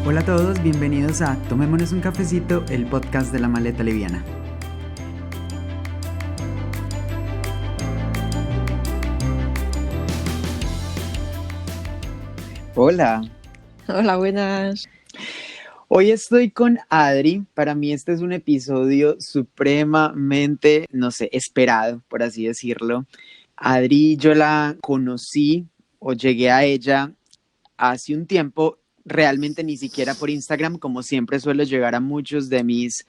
Hola a todos, bienvenidos a Tomémonos un cafecito, el podcast de la maleta liviana. Hola, Hola, buenas. hoy estoy con Adri. Para mí este es un episodio supremamente, esperado, por así decirlo. Adri, yo la conocí o llegué a ella hace un tiempo, realmente ni siquiera por Instagram, como siempre suelo llegar a muchos de mis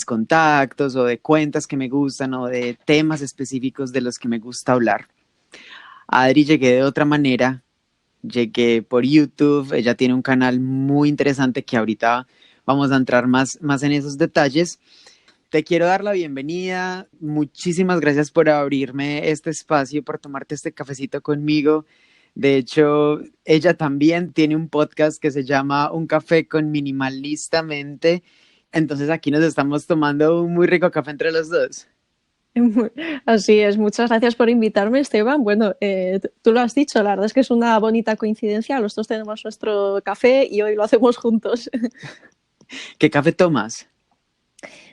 contactos o de cuentas que me gustan o de temas específicos de los que me gusta hablar. A Adri llegué de otra manera, llegué por YouTube, ella tiene un canal muy interesante que ahorita vamos a entrar más en esos detalles. Te quiero dar la bienvenida, muchísimas gracias por abrirme este espacio, por tomarte este cafecito conmigo. De hecho, ella también tiene un podcast que se llama Un café con Minimalistamente. Entonces aquí nos estamos tomando un muy rico café entre los dos. Así es, muchas gracias por invitarme, Esteban. Bueno, tú lo has dicho, la verdad es que es una bonita coincidencia. Los dos tenemos nuestro café y hoy lo hacemos juntos. ¿Qué café tomas?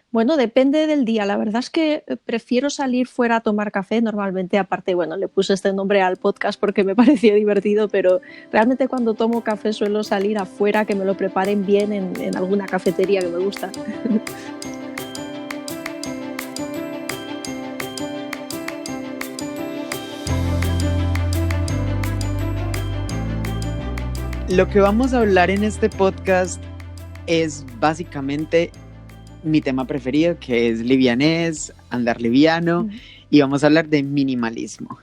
Bueno, depende del día. La verdad es que prefiero salir fuera a tomar café normalmente. Aparte, bueno, le puse este nombre al podcast porque me parecía divertido, pero realmente cuando tomo café suelo salir afuera, que me lo preparen bien en alguna cafetería que me gusta. Lo que vamos a hablar en este podcast es básicamente mi tema preferido, que es livianez, andar liviano, y vamos a hablar de minimalismo.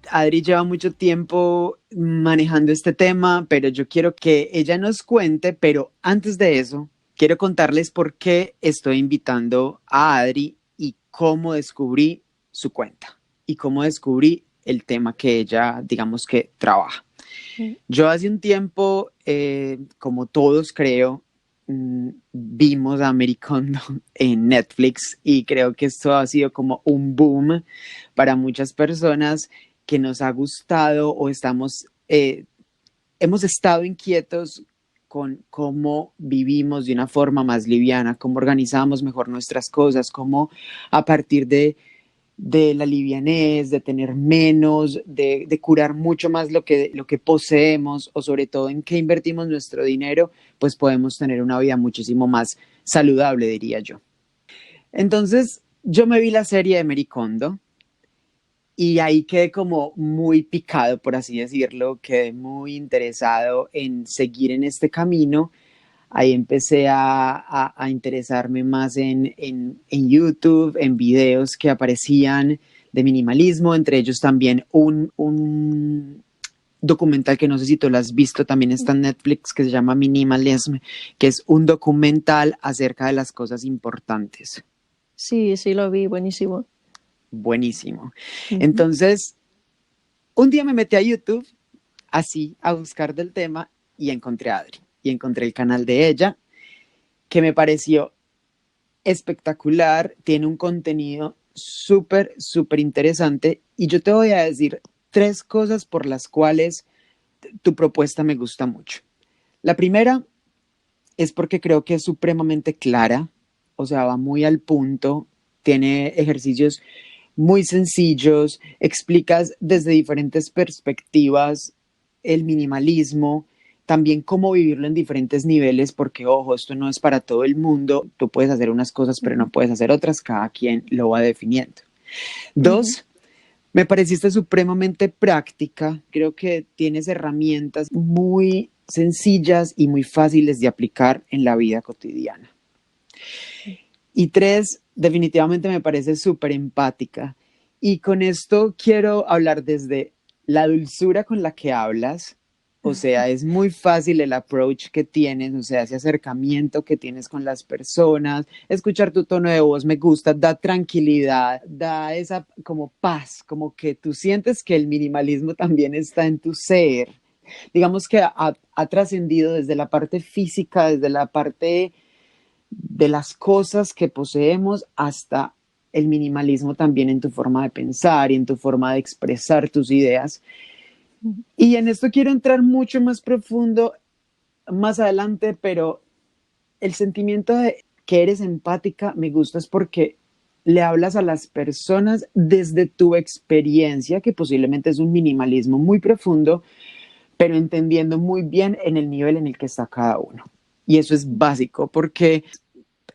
Adri lleva mucho tiempo manejando este tema, pero yo quiero que ella nos cuente, pero antes de eso, quiero contarles por qué estoy invitando a Adri y cómo descubrí su cuenta y cómo descubrí el tema que ella, digamos que trabaja. Yo hace un tiempo, como todos creo, vimos a Marie Kondo en Netflix y creo que esto ha sido como un boom para muchas personas que nos ha gustado o hemos estado inquietos con cómo vivimos de una forma más liviana, cómo organizamos mejor nuestras cosas, cómo a partir de la livianez, de tener menos, de curar mucho más lo que poseemos o sobre todo en qué invertimos nuestro dinero, pues podemos tener una vida muchísimo más saludable, diría yo. Entonces, yo me vi la serie de Marie Kondo y ahí quedé como muy picado, por así decirlo, quedé muy interesado en seguir en este camino. Ahí empecé a interesarme más en YouTube, en videos que aparecían de minimalismo, entre ellos también un documental que no sé si tú lo has visto, también está en Netflix, que se llama Minimalism, que es un documental acerca de las cosas importantes. Sí, sí, lo vi, buenísimo. Buenísimo. Uh-huh. Entonces, un día me metí a YouTube, así, a buscar del tema, y encontré a Adri, y encontré el canal de ella, que me pareció espectacular, tiene un contenido súper interesante y yo te voy a decir 3 cosas por las cuales tu propuesta me gusta mucho. La primera es porque creo que es supremamente clara, o sea, va muy al punto, tiene ejercicios muy sencillos, explicas desde diferentes perspectivas el minimalismo, también cómo vivirlo en diferentes niveles, porque ojo, esto no es para todo el mundo, tú puedes hacer unas cosas pero no puedes hacer otras, cada quien lo va definiendo. Uh-huh. 2, me pareciste supremamente práctica, creo que tienes herramientas muy sencillas y muy fáciles de aplicar en la vida cotidiana. Y 3, definitivamente me parece súper empática. Y con esto quiero hablar desde la dulzura con la que hablas, o sea, es muy fácil el approach que tienes, o sea, ese acercamiento que tienes con las personas, escuchar tu tono de voz me gusta, da tranquilidad, da esa como paz, como que tú sientes que el minimalismo también está en tu ser. Digamos que ha trascendido desde la parte física, desde la parte de las cosas que poseemos hasta el minimalismo también en tu forma de pensar y en tu forma de expresar tus ideas. Y en esto quiero entrar mucho más profundo más adelante, pero el sentimiento de que eres empática me gusta es porque le hablas a las personas desde tu experiencia, que posiblemente es un minimalismo muy profundo, pero entendiendo muy bien en el nivel en el que está cada uno. Y eso es básico porque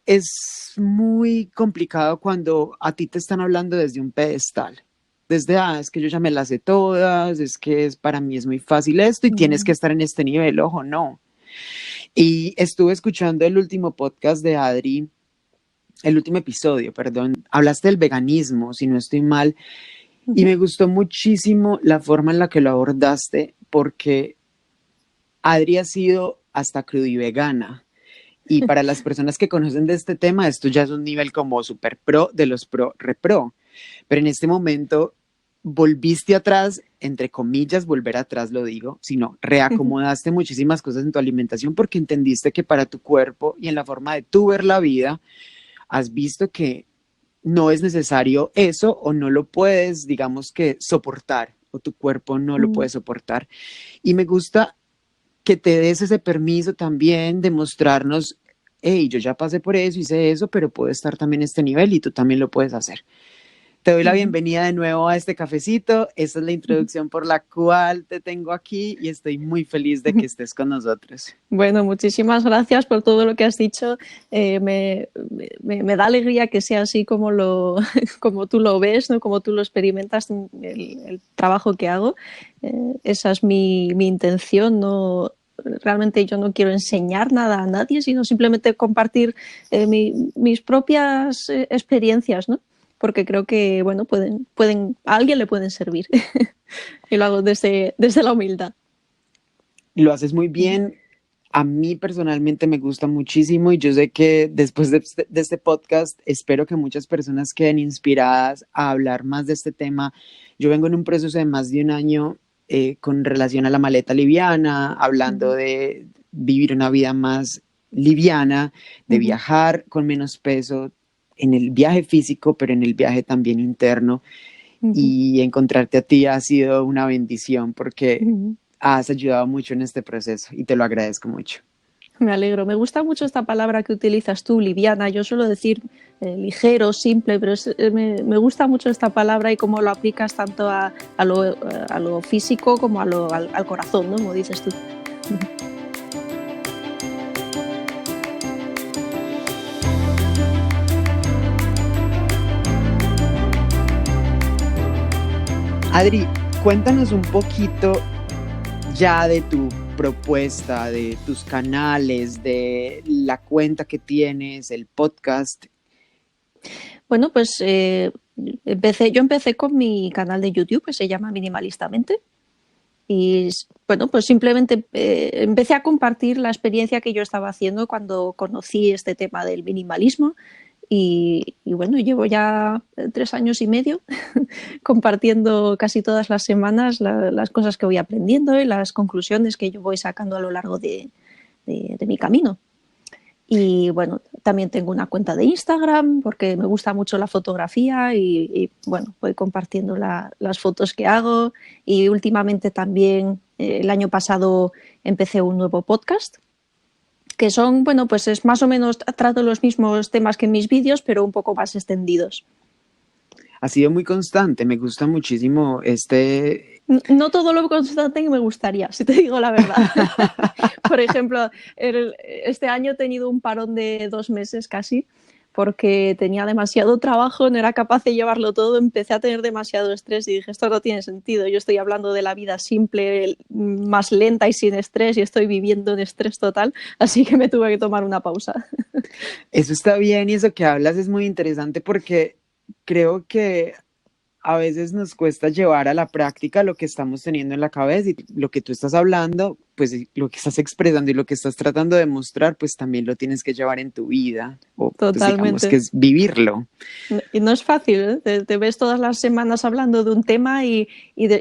es muy complicado cuando a ti te están hablando desde un pedestal. Desde, es que yo ya me las sé todas, es que para mí es muy fácil esto y tienes que estar en este nivel, ojo, no. Y estuve escuchando el último podcast de Adri, el último episodio, perdón, hablaste del veganismo, si no estoy mal, y me gustó muchísimo la forma en la que lo abordaste, porque Adri ha sido hasta crudivegana. Y para las personas que conocen de este tema, esto ya es un nivel como super pro de los pro, repro. Pero en este momento volviste atrás, entre comillas, volver atrás lo digo, sino reacomodaste muchísimas cosas en tu alimentación porque entendiste que para tu cuerpo y en la forma de tú ver la vida, has visto que no es necesario eso o no lo puedes, digamos que, soportar o tu cuerpo no lo puede soportar. Y me gusta que te des ese permiso también de mostrarnos, hey, yo ya pasé por eso, hice eso, pero puedo estar también en este nivel y tú también lo puedes hacer. Te doy la bienvenida de nuevo a este cafecito. Esta es la introducción por la cual te tengo aquí y estoy muy feliz de que estés con nosotros. Bueno, muchísimas gracias por todo lo que has dicho. Me da alegría que sea así como, como tú lo ves, ¿no? Como tú lo experimentas, el trabajo que hago. Esa es mi intención. No, realmente yo no quiero enseñar nada a nadie, sino simplemente compartir mis propias experiencias, ¿no? Porque creo que, bueno, a alguien le pueden servir. Y lo hago desde la humildad. Lo haces muy bien. A mí personalmente me gusta muchísimo y yo sé que después de este podcast espero que muchas personas queden inspiradas a hablar más de este tema. Yo vengo en un proceso de más de un año con relación a la maleta liviana, hablando de vivir una vida más liviana, de viajar con menos peso en el viaje físico, pero en el viaje también interno. Y encontrarte a ti ha sido una bendición porque has ayudado mucho en este proceso y te lo agradezco mucho. Me alegro. Me gusta mucho esta palabra que utilizas tú, liviana. Yo suelo decir ligero, simple, pero me gusta mucho esta palabra y cómo lo aplicas tanto a lo físico como al corazón, ¿no? Como dices tú. Adri, cuéntanos un poquito ya de tu propuesta, de tus canales, de la cuenta que tienes, el podcast. Bueno, pues yo empecé con mi canal de YouTube que se llama Minimalistamente. Y bueno, pues simplemente empecé a compartir la experiencia que yo estaba haciendo cuando conocí este tema del minimalismo. Y bueno, llevo ya 3 años y medio compartiendo casi todas las semanas las cosas que voy aprendiendo y las conclusiones que yo voy sacando a lo largo de mi camino. Y bueno, también tengo una cuenta de Instagram porque me gusta mucho la fotografía y bueno, voy compartiendo las fotos que hago. Y últimamente también, el año pasado, empecé un nuevo podcast que son, bueno, pues es más o menos, trato los mismos temas que en mis vídeos, pero un poco más extendidos. Ha sido muy constante, me gusta muchísimo No todo lo constante que me gustaría, si te digo la verdad. Por ejemplo, este año he tenido un parón de 2 meses casi, porque tenía demasiado trabajo, no era capaz de llevarlo todo, empecé a tener demasiado estrés y dije, esto no tiene sentido, yo estoy hablando de la vida simple, más lenta y sin estrés y estoy viviendo en estrés total, así que me tuve que tomar una pausa. Eso está bien y eso que hablas es muy interesante porque creo que a veces nos cuesta llevar a la práctica lo que estamos teniendo en la cabeza y lo que tú estás hablando, pues lo que estás expresando y lo que estás tratando de mostrar, pues también lo tienes que llevar en tu vida o pues, digamos que es vivirlo. Y no es fácil, ¿eh? Te ves todas las semanas hablando de un tema y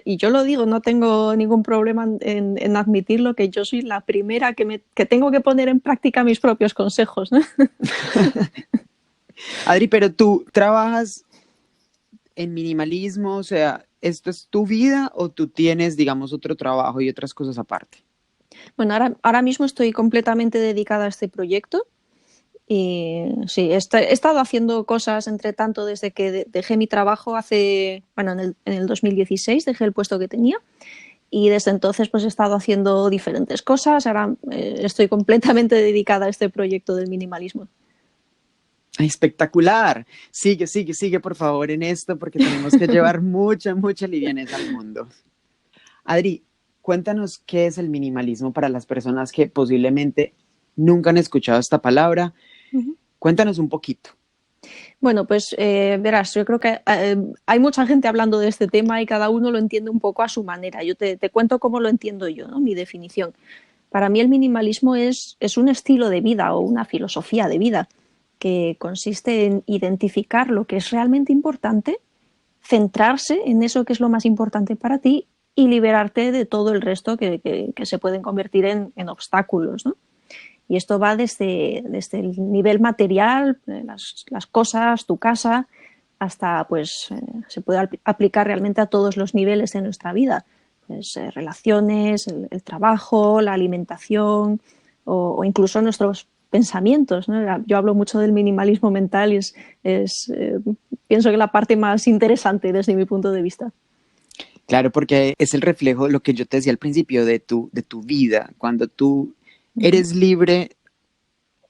yo lo digo, no tengo ningún problema en admitirlo, que yo soy la primera que tengo que poner en práctica mis propios consejos, ¿no? Adri, pero tú trabajas en minimalismo, o sea, ¿esto es tu vida o tú tienes, digamos, otro trabajo y otras cosas aparte? Bueno, ahora mismo estoy completamente dedicada a este proyecto. Y sí, he estado haciendo cosas entre tanto desde que dejé mi trabajo en el 2016 dejé el puesto que tenía y desde entonces pues he estado haciendo diferentes cosas. Ahora estoy completamente dedicada a este proyecto del minimalismo. Espectacular. Sigue, sigue, sigue por favor en esto porque tenemos que llevar mucha, mucha livianez al mundo. Adri, cuéntanos qué es el minimalismo para las personas que posiblemente nunca han escuchado esta palabra. Uh-huh. Cuéntanos un poquito. Bueno, pues verás, yo creo que hay mucha gente hablando de este tema y cada uno lo entiende un poco a su manera. Yo te cuento cómo lo entiendo yo, ¿no? Mi definición. Para mí el minimalismo es un estilo de vida o una filosofía de vida que consiste en identificar lo que es realmente importante, centrarse en eso que es lo más importante para ti y liberarte de todo el resto que se pueden convertir en obstáculos, ¿no? Y esto va desde el nivel material, las cosas, tu casa, hasta pues se puede aplicar realmente a todos los niveles de nuestra vida. Pues, relaciones, el trabajo, la alimentación o incluso nuestros pensamientos, ¿no? Yo hablo mucho del minimalismo mental y pienso que la parte más interesante desde mi punto de vista. Claro, porque es el reflejo, lo que yo te decía al principio, de tu vida. Cuando tú eres libre,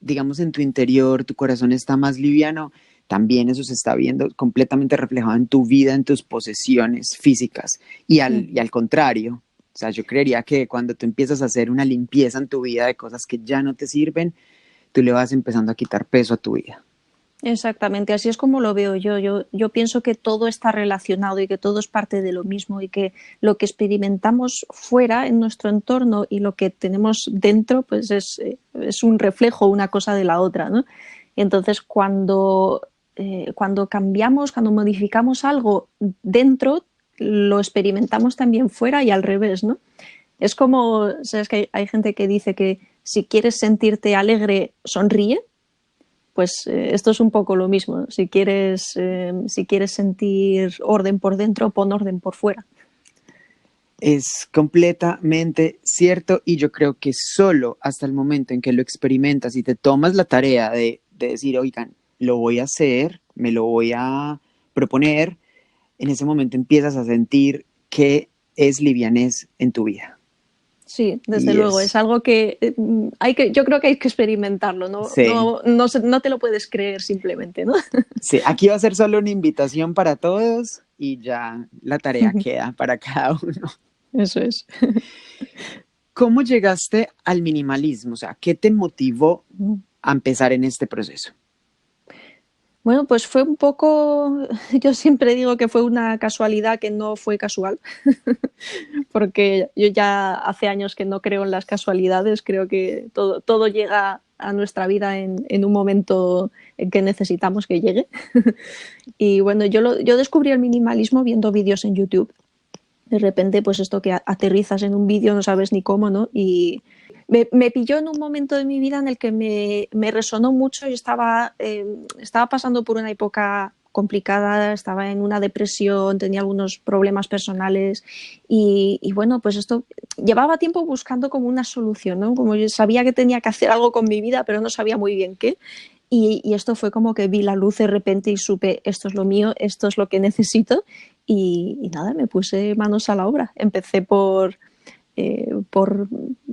digamos, en tu interior, tu corazón está más liviano, también eso se está viendo completamente reflejado en tu vida, en tus posesiones físicas. Y al contrario, o sea, yo creería que cuando tú empiezas a hacer una limpieza en tu vida de cosas que ya no te sirven, tú le vas empezando a quitar peso a tu vida. Exactamente, así es como lo veo yo. Yo pienso que todo está relacionado y que todo es parte de lo mismo y que lo que experimentamos fuera en nuestro entorno y lo que tenemos dentro pues es un reflejo una cosa de la otra, ¿no? Y entonces cuando cambiamos, cuando modificamos algo dentro, lo experimentamos también fuera y al revés, ¿no? Es como, sabes que hay gente que dice que si quieres sentirte alegre, sonríe. Pues esto es un poco lo mismo. Si quieres sentir orden por dentro, pon orden por fuera. Es completamente cierto y yo creo que solo hasta el momento en que lo experimentas y te tomas la tarea de decir, oigan, lo voy a hacer, me lo voy a proponer, en ese momento empiezas a sentir que es livianez en tu vida. Sí, desde Y luego, es algo que yo creo que hay que experimentarlo, sí, no te lo puedes creer simplemente, ¿no? sí, aquí va a ser solo una invitación para todos y ya la tarea queda para cada uno. Eso es. ¿Cómo llegaste al minimalismo? O sea, ¿qué te motivó a empezar en este proceso? Bueno, pues fue un poco, yo siempre digo que fue una casualidad que no fue casual, porque yo ya hace años que no creo en las casualidades, creo que todo llega a nuestra vida en un momento en que necesitamos que llegue. Y bueno, yo descubrí el minimalismo viendo vídeos en YouTube. De repente, pues esto que aterrizas en un vídeo, no sabes ni cómo, ¿no? Y me pilló en un momento de mi vida en el que me resonó mucho. Yo estaba pasando por una época complicada, estaba en una depresión, tenía algunos problemas personales y bueno, pues esto llevaba tiempo buscando como una solución, ¿no? Como yo sabía que tenía que hacer algo con mi vida, pero no sabía muy bien qué. Y esto fue como que vi la luz de repente y supe, esto es lo mío, esto es lo que necesito. Y nada, me puse manos a la obra. Empecé por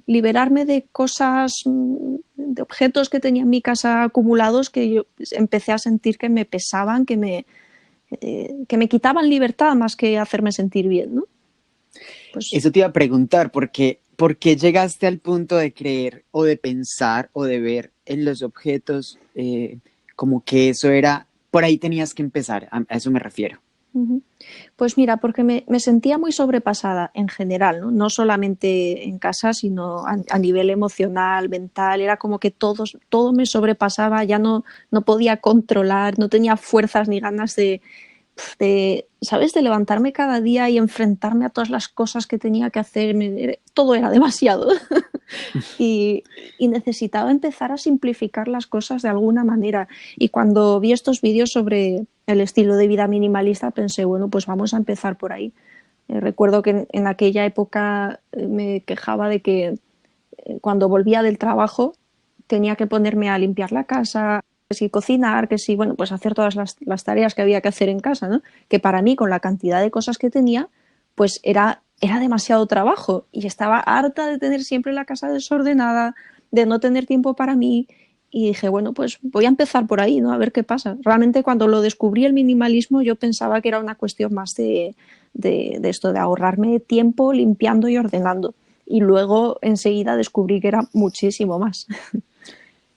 liberarme de cosas, de objetos que tenía en mi casa acumulados que yo empecé a sentir que me pesaban, que me quitaban libertad más que hacerme sentir bien, ¿no? Pues, Eso te iba a preguntar, ¿por qué llegaste al punto de creer o de pensar o de ver en los objetos como que eso era, por ahí tenías que empezar, a eso me refiero? Pues mira, porque me sentía muy sobrepasada en general, ¿no? No solamente en casa, sino a nivel emocional, mental, era como que todo me sobrepasaba, ya no podía controlar, no tenía fuerzas ni ganas ¿sabes? De levantarme cada día y enfrentarme a todas las cosas que tenía que hacer, todo era demasiado. y necesitaba empezar a simplificar las cosas de alguna manera. Y cuando vi estos vídeos sobre el estilo de vida minimalista, pensé, bueno, pues vamos a empezar por ahí. Recuerdo que en aquella época me quejaba de que cuando volvía del trabajo tenía que ponerme a limpiar la casa, que si cocinar, que si, bueno, pues hacer todas las tareas que había que hacer en casa, ¿no? Que para mí, con la cantidad de cosas que tenía, pues era demasiado trabajo y estaba harta de tener siempre la casa desordenada, de no tener tiempo para mí. Y dije, bueno, pues voy a empezar por ahí, ¿no? A ver qué pasa. Realmente cuando lo descubrí el minimalismo yo pensaba que era una cuestión más de esto, de ahorrarme tiempo limpiando y ordenando. Y luego enseguida descubrí que era muchísimo más.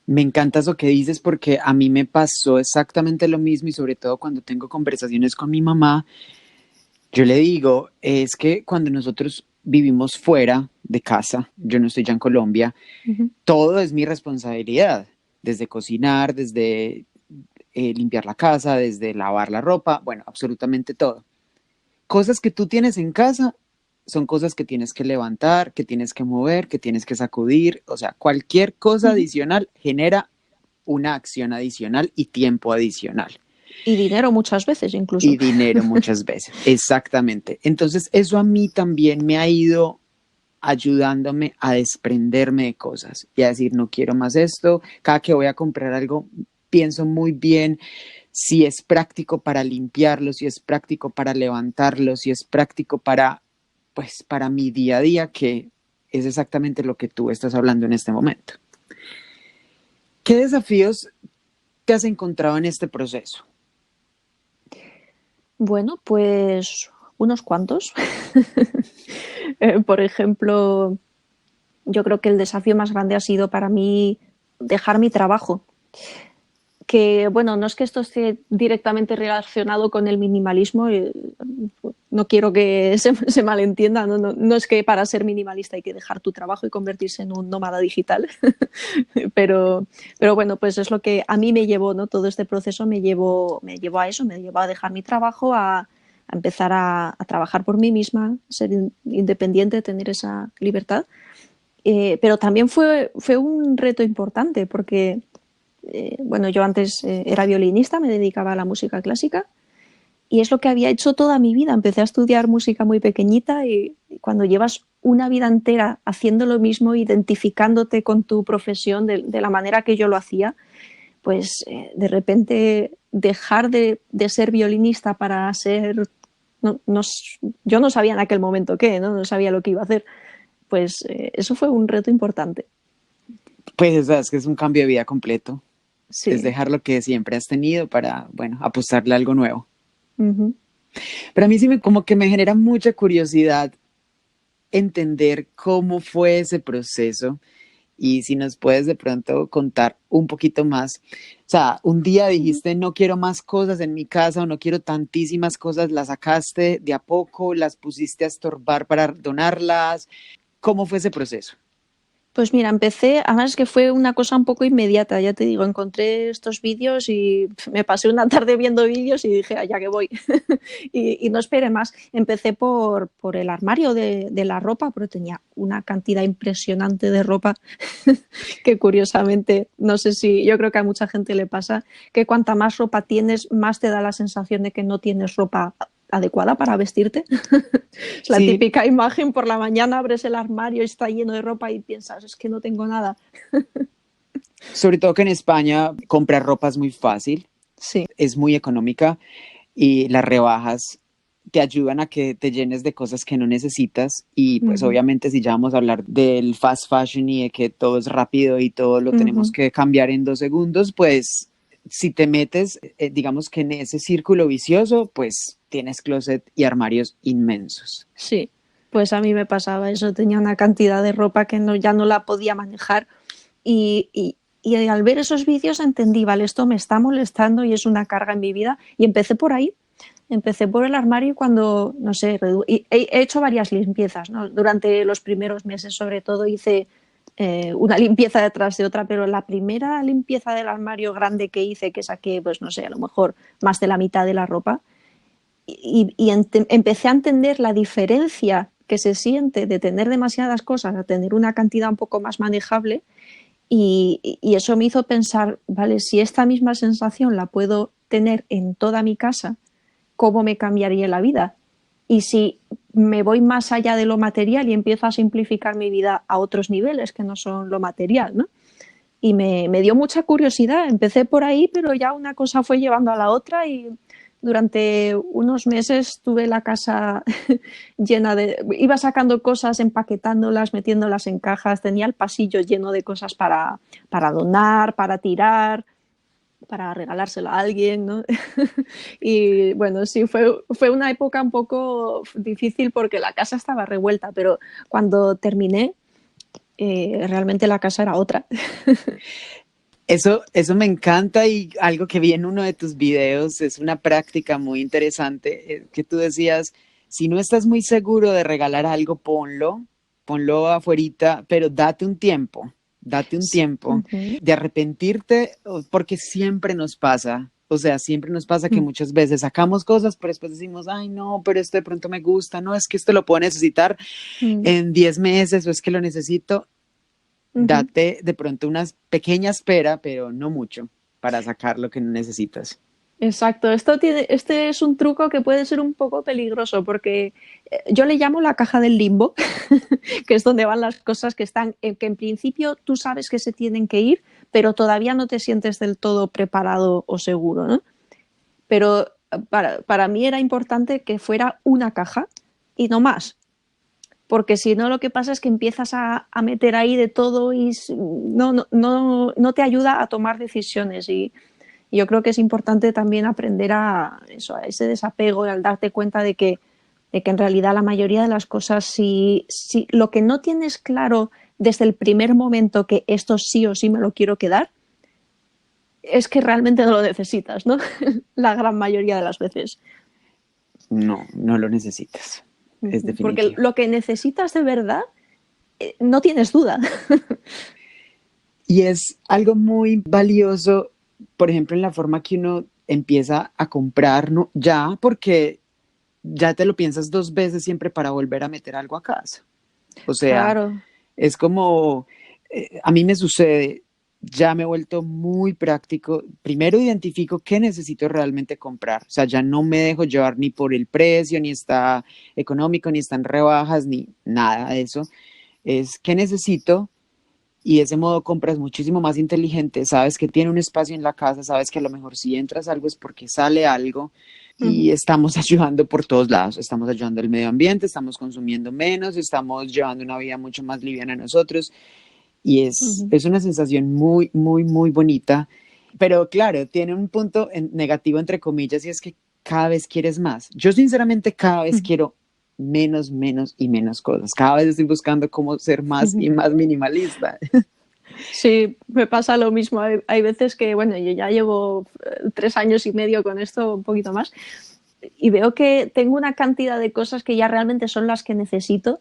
Me encanta eso que dices porque a mí me pasó exactamente lo mismo y sobre todo cuando tengo conversaciones con mi mamá, yo le digo, es que cuando nosotros vivimos fuera de casa, yo no estoy ya en Colombia, Uh-huh. todo es mi responsabilidad, desde cocinar, desde limpiar la casa, desde lavar la ropa, bueno, absolutamente todo. Cosas que tú tienes en casa son cosas que tienes que levantar, que tienes que mover, que tienes que sacudir, o sea, cualquier cosa Uh-huh. adicional genera una acción adicional y tiempo adicional. Y dinero muchas veces incluso. Y dinero muchas veces, exactamente. Entonces, eso a mí también me ha ido ayudándome a desprenderme de cosas y a decir, no quiero más esto. Cada que voy a comprar algo, pienso muy bien si es práctico para limpiarlo, si es práctico para levantarlo, si es práctico para, pues, para mi día a día, que es exactamente lo que tú estás hablando en este momento. ¿Qué desafíos te has encontrado en este proceso? Bueno, pues unos cuantos. Por ejemplo, yo creo que el desafío más grande ha sido para mí dejar mi trabajo. Que, bueno, no es que esto esté directamente relacionado con el minimalismo, no quiero que se malentienda, no es que para ser minimalista hay que dejar tu trabajo y convertirse en un nómada digital, pero bueno, pues es lo que a mí me llevó, ¿no? Todo este proceso me llevó a eso, me llevó a dejar mi trabajo, a empezar a trabajar por mí misma, ser independiente, tener esa libertad. Pero también fue un reto importante porque, bueno, yo antes era violinista, me dedicaba a la música clásica y es lo que había hecho toda mi vida. Empecé a estudiar música muy pequeñita y cuando llevas una vida entera haciendo lo mismo, identificándote con tu profesión de la manera que yo lo hacía, pues de repente dejar de ser violinista para ser... yo no sabía en aquel momento qué, no sabía lo que iba a hacer. Pues eso fue un reto importante. Pues es que es un cambio de vida completo. Es Sí. dejar lo que siempre has tenido para, bueno, apostarle a algo nuevo. Uh-huh. Pero a mí sí como que me genera mucha curiosidad entender cómo fue ese proceso y si nos puedes de pronto contar un poquito más. O sea, un día dijiste, no quiero más cosas en mi casa o no quiero tantísimas cosas, las sacaste de a poco, las pusiste a estorbar para donarlas. ¿Cómo fue ese proceso? Pues mira, empecé, además que fue una cosa un poco inmediata, ya te digo, encontré estos vídeos y me pasé una tarde viendo vídeos y dije, allá que voy. y no esperé más. Empecé por el armario de la ropa, porque tenía una cantidad impresionante de ropa que curiosamente, no sé si, yo creo que a mucha gente le pasa, que cuanta más ropa tienes, más te da la sensación de que no tienes ropa adecuada para vestirte. Es la Sí, típica imagen, por la mañana abres el armario y está lleno de ropa y piensas, es que no tengo nada. sobre todo que en España comprar ropa es muy fácil, Sí. es muy económica y las rebajas te ayudan a que te llenes de cosas que no necesitas y pues Uh-huh. obviamente si ya vamos a hablar del fast fashion y de que todo es rápido y todo lo tenemos Uh-huh. que cambiar en 2 segundos, pues si te metes, digamos que en ese círculo vicioso, pues tienes closet y armarios inmensos. Sí, pues a mí me pasaba eso, tenía una cantidad de ropa que ya no la podía manejar y al ver esos vídeos entendí, vale, esto me está molestando y es una carga en mi vida y empecé por ahí. Empecé por el armario cuando, no sé, he hecho varias limpiezas, ¿no? Durante los primeros meses, sobre todo, hice una limpieza detrás de otra, pero la primera limpieza del armario grande que hice, que saqué, pues no sé, a lo mejor más de la mitad de la ropa, empecé a entender la diferencia que se siente de tener demasiadas cosas a tener una cantidad un poco más manejable y eso me hizo pensar, vale, si esta misma sensación la puedo tener en toda mi casa, ¿cómo me cambiaría la vida? y si me voy más allá de lo material y empiezo a simplificar mi vida a otros niveles que no son lo material, ¿no? Y me dio mucha curiosidad. Empecé por ahí, pero ya una cosa fue llevando a la otra y durante unos meses tuve la casa llena de... Iba sacando cosas, empaquetándolas, metiéndolas en cajas. Tenía el pasillo lleno de cosas para donar, para tirar, para regalárselo a alguien, ¿no? Y bueno, sí, fue una época un poco difícil porque la casa estaba revuelta, pero cuando terminé, realmente la casa era otra. Eso me encanta, y algo que vi en uno de tus videos es una práctica muy interesante, que tú decías, si no estás muy seguro de regalar algo, ponlo afuerita, pero date un tiempo Uh-huh. de arrepentirte, porque siempre nos pasa. O sea, siempre nos pasa que muchas veces sacamos cosas, pero después decimos, ay, no, pero esto de pronto me gusta, no, es que esto lo puedo necesitar Uh-huh. en 10 meses, o es que lo necesito. Uh-huh. Date de pronto una pequeña espera, pero no mucho, para sacar lo que necesitas. Exacto, este es un truco que puede ser un poco peligroso porque yo le llamo la caja del limbo, que es donde van las cosas que están, que en principio tú sabes que se tienen que ir, pero todavía no te sientes del todo preparado o seguro, ¿no? Pero para mí era importante que fuera una caja y no más, porque si no lo que pasa es que empiezas a meter ahí de todo y no te ayuda a tomar decisiones y yo creo que es importante también aprender a ese desapego y al darte cuenta de que en realidad la mayoría de las cosas, si lo que no tienes claro desde el primer momento que esto sí o sí me lo quiero quedar, es que realmente no lo necesitas, ¿no? La gran mayoría de las veces. No, no lo necesitas. Es Porque definitivo. lo que necesitas de verdad, no tienes duda. Y es algo muy valioso, por ejemplo, en la forma que uno empieza a comprar, ¿no? Ya, porque ya te lo piensas dos veces siempre para volver a meter algo a casa. O sea, Claro. es como, a mí me sucede, ya me he vuelto muy práctico. Primero identifico qué necesito realmente comprar. O sea, ya no me dejo llevar ni por el precio, ni está económico, ni están rebajas, ni nada de eso. Es qué necesito, y de ese modo compras muchísimo más inteligente. Sabes que tiene un espacio en la casa, sabes que a lo mejor si entras algo es porque sale algo, y estamos ayudando por todos lados. Estamos ayudando al medio ambiente, estamos consumiendo menos, estamos llevando una vida mucho más liviana nosotros. Y es una sensación muy, muy, muy bonita. Pero claro, tiene un punto negativo, entre comillas, y es que cada vez quieres más. Yo sinceramente cada vez quiero menos, menos y menos cosas. Cada vez estoy buscando cómo ser más y más minimalista. Sí, me pasa lo mismo. Hay veces que, bueno, yo ya llevo 3 años y medio con esto, un poquito más, y veo que tengo una cantidad de cosas que ya realmente son las que necesito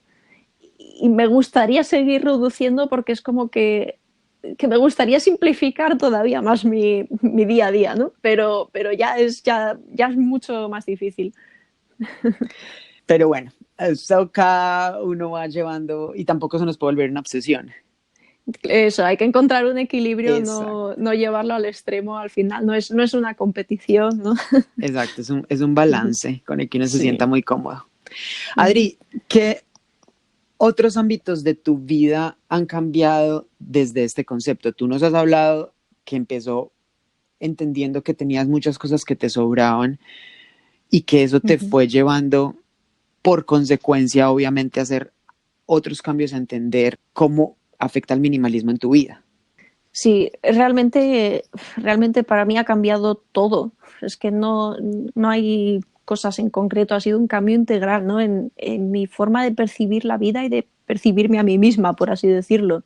y me gustaría seguir reduciendo porque es como que me gustaría simplificar todavía más mi día a día, ¿no? Pero ya es mucho más difícil. Pero bueno, eso cada uno va llevando, y tampoco se nos puede volver una obsesión. Eso, hay que encontrar un equilibrio, Exacto, no llevarlo al extremo al final, no es una competición, ¿no? exacto. Es un balance con el que uno se sienta Sí. muy cómodo. Adri, ¿qué otros ámbitos de tu vida han cambiado desde este concepto? Tú nos has hablado que empezó entendiendo que tenías muchas cosas que te sobraban, y que eso te fue llevando por consecuencia, obviamente, a hacer otros cambios, a entender cómo afecta el minimalismo en tu vida. Sí, realmente para mí ha cambiado todo. Es que no hay cosas en concreto, ha sido un cambio integral, ¿no? En mi forma de percibir la vida y de percibirme a mí misma, por así decirlo.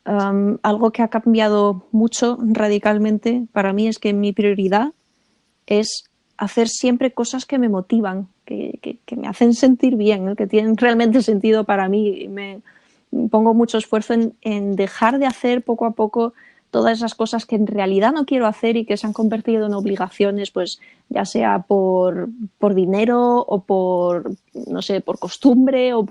Algo que ha cambiado mucho radicalmente para mí es que mi prioridad es hacer siempre cosas que me motivan, que me hacen sentir bien, ¿no? Que tienen realmente sentido para mí. Me pongo mucho esfuerzo en dejar de hacer poco a poco todas esas cosas que en realidad no quiero hacer y que se han convertido en obligaciones, pues ya sea por dinero o por, no sé, por costumbre o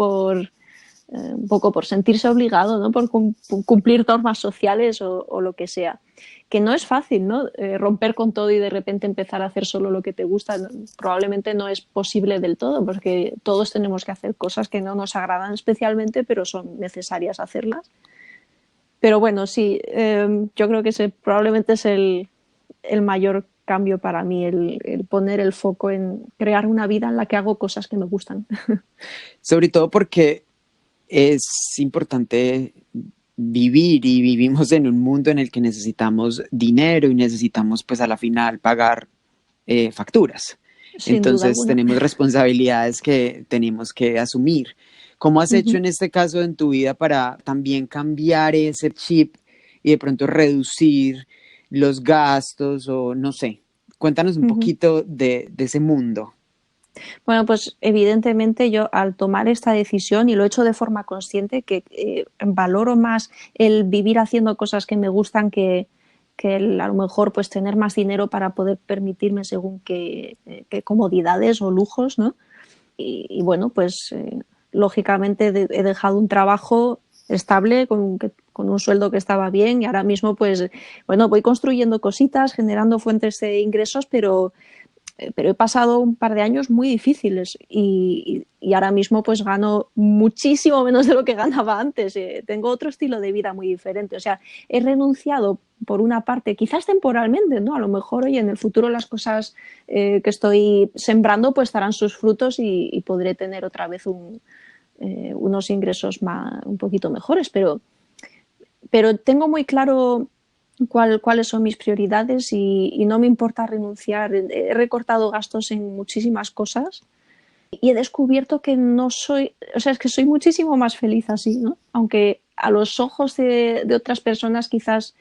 un poco por sentirse obligado, ¿no? Por cumplir normas sociales o lo que sea. Que no es fácil, ¿no? Romper con todo y de repente empezar a hacer solo lo que te gusta. Probablemente no es posible del todo, porque todos tenemos que hacer cosas que no nos agradan especialmente, pero son necesarias hacerlas. Pero bueno, sí, yo creo que ese probablemente es el mayor cambio para mí, el poner el foco en crear una vida en la que hago cosas que me gustan. Sobre todo porque es importante vivir y vivimos en un mundo en el que necesitamos dinero y necesitamos pues a la final pagar facturas. Sin duda Entonces alguna. tenemos responsabilidades que tenemos que asumir. ¿Cómo has hecho Uh-huh. en este caso en tu vida para también cambiar ese chip y de pronto reducir los gastos o no sé? Cuéntanos un Uh-huh. poquito de ese mundo. Bueno, pues evidentemente yo al tomar esta decisión, y lo he hecho de forma consciente, que valoro más el vivir haciendo cosas que me gustan que a lo mejor pues tener más dinero para poder permitirme según qué comodidades o lujos, ¿no? Y bueno, pues lógicamente he dejado un trabajo estable con un sueldo que estaba bien, y ahora mismo pues bueno, voy construyendo cositas, generando fuentes de ingresos, pero he pasado un par de años muy difíciles y ahora mismo pues gano muchísimo menos de lo que ganaba antes. Tengo otro estilo de vida muy diferente. O sea, he renunciado por una parte, quizás temporalmente, ¿no? A lo mejor hoy en el futuro las cosas que estoy sembrando pues darán sus frutos y podré tener otra vez unos ingresos un poquito mejores, pero tengo muy claro cuáles son mis prioridades y no me importa renunciar. He recortado gastos en muchísimas cosas y he descubierto que no soy, o sea, es que soy muchísimo más feliz así, ¿no? Aunque a los ojos de otras personas quizás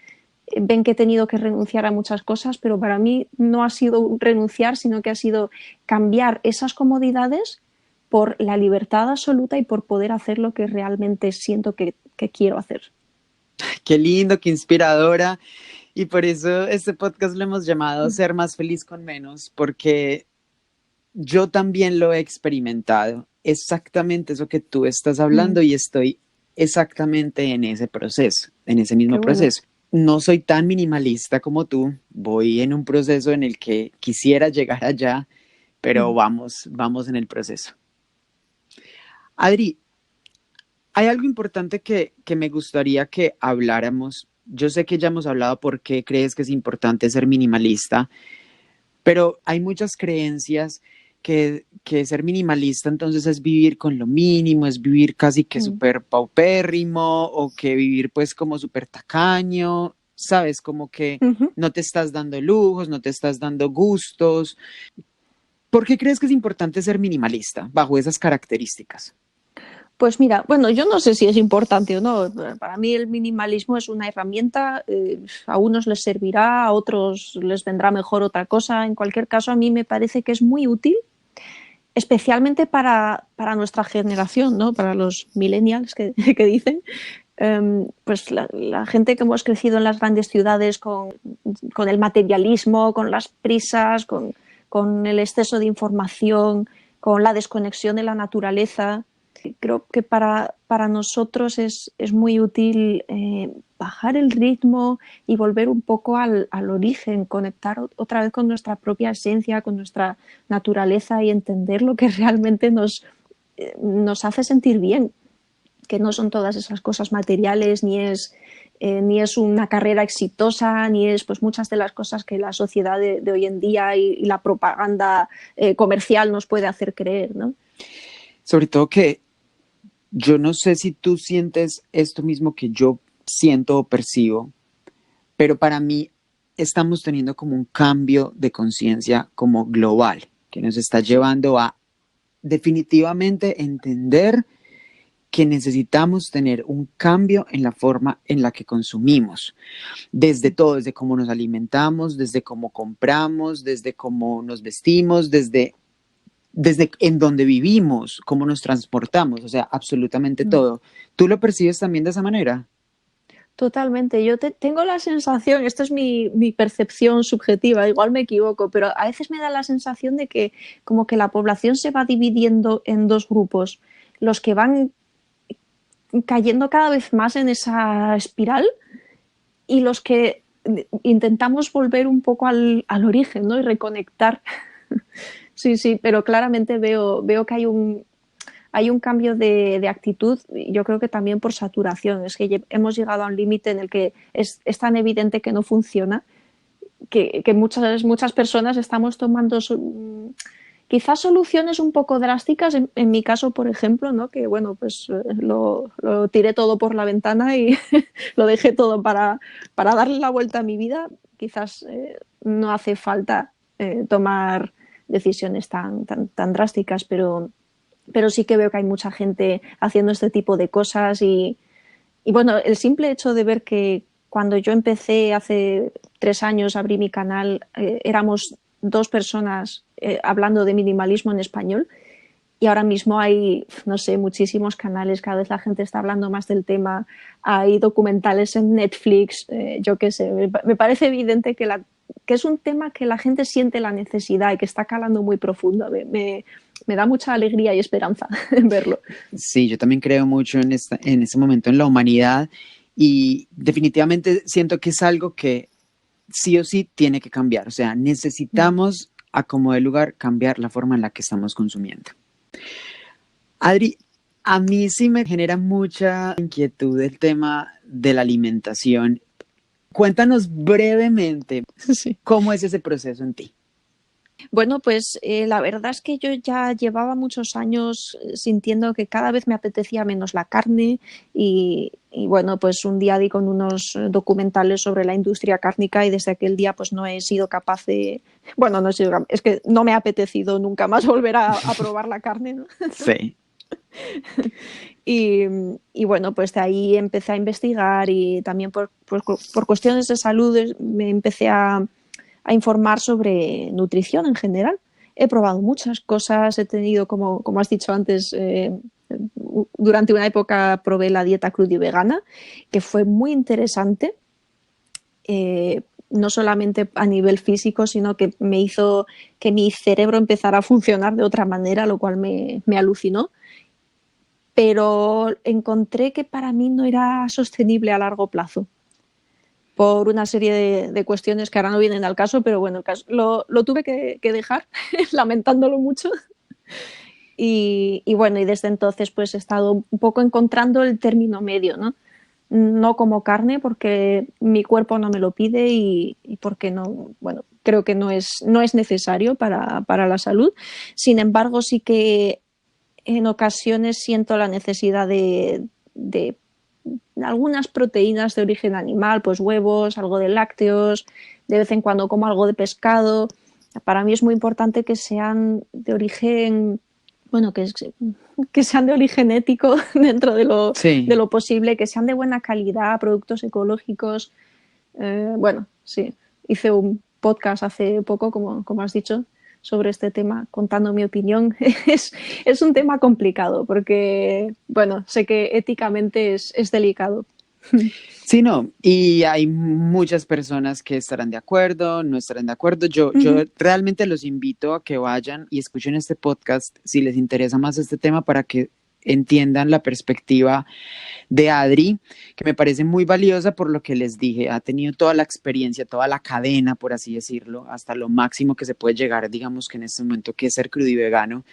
ven que he tenido que renunciar a muchas cosas, pero para mí no ha sido renunciar, sino que ha sido cambiar esas comodidades por la libertad absoluta y por poder hacer lo que realmente siento que quiero hacer. Qué lindo, qué inspiradora. Y por eso este podcast lo hemos llamado Ser más feliz con menos, porque yo también lo he experimentado. Exactamente eso que tú estás hablando y estoy exactamente en ese proceso, en ese Qué mismo bueno. proceso. No soy tan minimalista como tú, voy en un proceso en el que quisiera llegar allá, pero vamos en el proceso. Adri, hay algo importante que me gustaría que habláramos. Yo sé que ya hemos hablado por qué crees que es importante ser minimalista, pero hay muchas creencias que ser minimalista entonces es vivir con lo mínimo, es vivir casi que súper paupérrimo o que vivir pues como súper tacaño, ¿sabes? Como que no te estás dando lujos, no te estás dando gustos. ¿Por qué crees que es importante ser minimalista bajo esas características? Pues mira, bueno, yo no sé si es importante o no. Para mí el minimalismo es una herramienta, a unos les servirá, a otros les vendrá mejor otra cosa. En cualquier caso, a mí me parece que es muy útil, especialmente para nuestra generación, ¿no? Para los millennials que dicen. Pues la gente que hemos crecido en las grandes ciudades con el materialismo, con las prisas, con el exceso de información, con la desconexión de la naturaleza. Creo que para nosotros es muy útil bajar el ritmo y volver un poco al origen, conectar otra vez con nuestra propia esencia, con nuestra naturaleza y entender lo que realmente nos hace sentir bien, que no son todas esas cosas materiales, ni es una carrera exitosa, ni es pues muchas de las cosas que la sociedad de hoy en día y la propaganda comercial nos puede hacer creer, ¿no? Sobre todo que yo no sé si tú sientes esto mismo que yo siento o percibo, pero para mí estamos teniendo como un cambio de conciencia como global, que nos está llevando a definitivamente entender que necesitamos tener un cambio en la forma en la que consumimos, desde todo, desde cómo nos alimentamos, desde cómo compramos, desde cómo nos vestimos, desde en donde vivimos, cómo nos transportamos, o sea, absolutamente todo. ¿Tú lo percibes también de esa manera? Totalmente. Yo tengo la sensación, esto es mi percepción subjetiva, igual me equivoco, pero a veces me da la sensación de que como que la población se va dividiendo en dos grupos. Los que van cayendo cada vez más en esa espiral y los que intentamos volver un poco al origen, ¿no? Y reconectar. Sí, sí, pero claramente veo que hay un cambio de actitud, yo creo que también por saturación. Es que hemos llegado a un límite en el que es tan evidente que no funciona que muchas personas estamos tomando quizás soluciones un poco drásticas. En mi caso, por ejemplo, ¿no? Que bueno, pues lo tiré todo por la ventana y lo dejé todo para darle la vuelta a mi vida. Quizás no hace falta tomar decisiones tan drásticas, pero sí que veo que hay mucha gente haciendo este tipo de cosas y bueno, el simple hecho de ver que cuando yo empecé hace 3 años, abrí mi canal, éramos 2 personas hablando de minimalismo en español y ahora mismo hay, no sé, muchísimos canales, cada vez la gente está hablando más del tema, hay documentales en Netflix, yo qué sé, me parece evidente que es un tema que la gente siente la necesidad y que está calando muy profundo. Me da mucha alegría y esperanza verlo. Sí, yo también creo mucho en ese momento en la humanidad y definitivamente siento que es algo que sí o sí tiene que cambiar. O sea, necesitamos a como de lugar cambiar la forma en la que estamos consumiendo. Adri, a mí sí me genera mucha inquietud el tema de la alimentación. Cuéntanos brevemente cómo es ese proceso en ti. Bueno, pues la verdad es que yo ya llevaba muchos años sintiendo que cada vez me apetecía menos la carne y bueno, pues un día di con unos documentales sobre la industria cárnica y desde aquel día pues no he sido capaz de... Bueno, no he sido, es que no me ha apetecido nunca más volver a probar la carne, ¿no? Sí. Y bueno, pues de ahí empecé a investigar y también por cuestiones de salud me empecé a informar sobre nutrición en general. He probado muchas cosas, he tenido, como has dicho antes, durante una época probé la dieta crudo-vegana, que fue muy interesante, no solamente a nivel físico, sino que me hizo que mi cerebro empezara a funcionar de otra manera, lo cual me alucinó. Pero encontré que para mí no era sostenible a largo plazo por una serie de cuestiones que ahora no vienen al caso, pero bueno, lo tuve que dejar, lamentándolo mucho. Y bueno, y desde entonces pues he estado un poco encontrando el término medio, ¿no? No como carne porque mi cuerpo no me lo pide y porque no, bueno, creo que no es necesario para la salud. Sin embargo, sí que en ocasiones siento la necesidad de algunas proteínas de origen animal, pues huevos, algo de lácteos, de vez en cuando como algo de pescado. Para mí es muy importante que sean de origen, bueno, que sean de origen ético dentro de lo posible, que sean de buena calidad, productos ecológicos. Bueno, sí, hice un podcast hace poco, como has dicho, sobre este tema, contando mi opinión. Es un tema complicado porque, bueno, sé que éticamente es delicado. Sí, no, y hay muchas personas que estarán de acuerdo, no estarán de acuerdo. Yo realmente los invito a que vayan y escuchen este podcast si les interesa más este tema para que entiendan la perspectiva de Adri, que me parece muy valiosa por lo que les dije, ha tenido toda la experiencia, toda la cadena, por así decirlo, hasta lo máximo que se puede llegar, digamos que en este momento, que es ser crudo y vegano.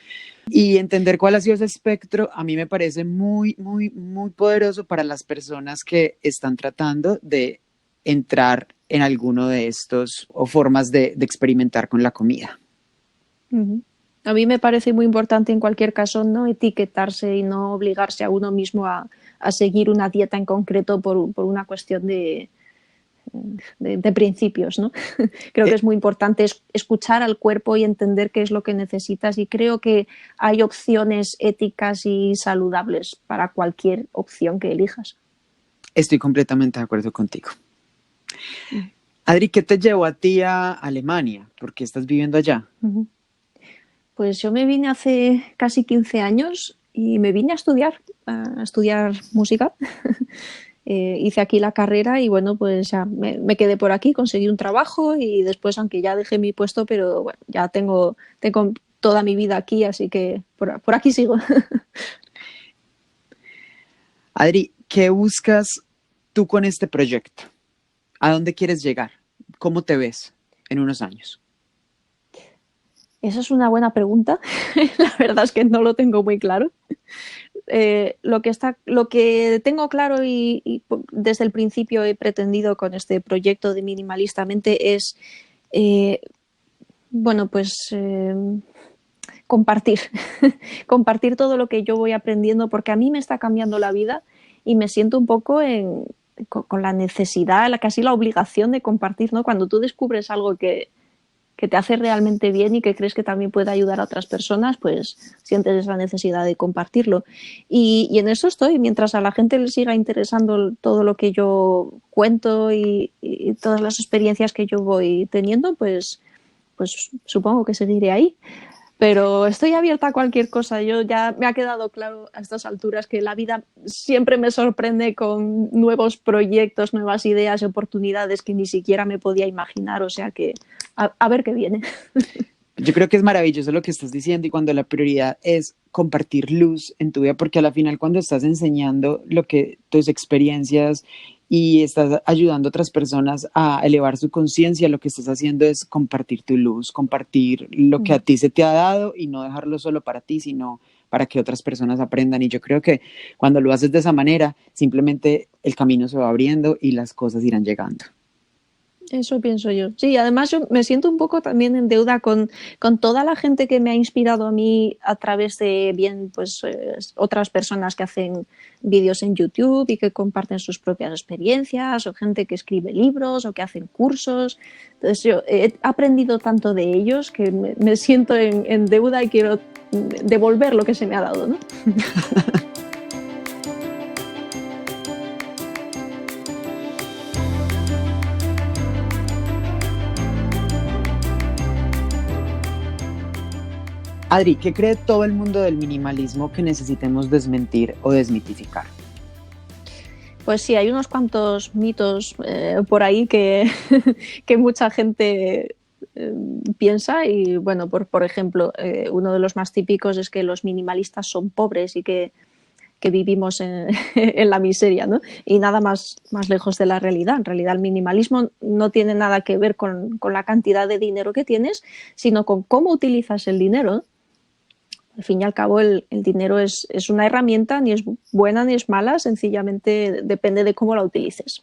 Y entender cuál ha sido ese espectro, a mí me parece muy, muy, muy poderoso para las personas que están tratando de entrar en alguno de estos o formas de experimentar con la comida. A mí me parece muy importante en cualquier caso no etiquetarse y no obligarse a uno mismo a seguir una dieta en concreto por una cuestión de principios, ¿no? Creo que es muy importante escuchar al cuerpo y entender qué es lo que necesitas y creo que hay opciones éticas y saludables para cualquier opción que elijas. Estoy completamente de acuerdo contigo. Adri, ¿qué te llevó a ti a Alemania? ¿Por qué estás viviendo allá? Pues yo me vine hace casi 15 años y me vine a estudiar música. Hice aquí la carrera y bueno, pues ya me quedé por aquí, conseguí un trabajo y después, aunque ya dejé mi puesto, pero bueno, ya tengo toda mi vida aquí, así que por aquí sigo. Adri, ¿qué buscas tú con este proyecto? ¿A dónde quieres llegar? ¿Cómo te ves en unos años? Esa es una buena pregunta. La verdad es que no lo tengo muy claro. Lo que tengo claro y desde el principio he pretendido con este proyecto de Minimalistamente es, eh, bueno, pues compartir, compartir todo lo que yo voy aprendiendo, porque a mí me está cambiando la vida y me siento un poco con la necesidad, casi la obligación de compartir, ¿no? Cuando tú descubres algo que te hace realmente bien y que crees que también puede ayudar a otras personas, pues sientes esa necesidad de compartirlo. Y en eso estoy, mientras a la gente le siga interesando todo lo que yo cuento y todas las experiencias que yo voy teniendo, pues supongo que seguiré ahí. Pero estoy abierta a cualquier cosa. Yo ya me ha quedado claro a estas alturas que la vida siempre me sorprende con nuevos proyectos, nuevas ideas y oportunidades que ni siquiera me podía imaginar. O sea que a ver qué viene. Yo creo que es maravilloso lo que estás diciendo y cuando la prioridad es compartir luz en tu vida, porque a la final cuando estás enseñando lo que tus experiencias y estás ayudando a otras personas a elevar su conciencia, lo que estás haciendo es compartir tu luz, compartir lo que a ti se te ha dado y no dejarlo solo para ti, sino para que otras personas aprendan. Y yo creo que cuando lo haces de esa manera, simplemente el camino se va abriendo y las cosas irán llegando. Eso pienso yo. Sí, además yo me siento un poco también en deuda con toda la gente que me ha inspirado a mí a través de bien, pues otras personas que hacen vídeos en YouTube y que comparten sus propias experiencias, o gente que escribe libros o que hacen cursos. Entonces yo he aprendido tanto de ellos que me siento en deuda y quiero devolver lo que se me ha dado, ¿no? Adri, ¿qué cree todo el mundo del minimalismo que necesitemos desmentir o desmitificar? Pues sí, hay unos cuantos mitos por ahí que, que mucha gente piensa y bueno, por ejemplo, uno de los más típicos es que los minimalistas son pobres y que vivimos en la miseria, ¿no? Y nada más lejos de la realidad. En realidad el minimalismo no tiene nada que ver con la cantidad de dinero que tienes, sino con cómo utilizas el dinero. Al fin y al cabo, el dinero es una herramienta, ni es buena ni es mala, sencillamente depende de cómo la utilices.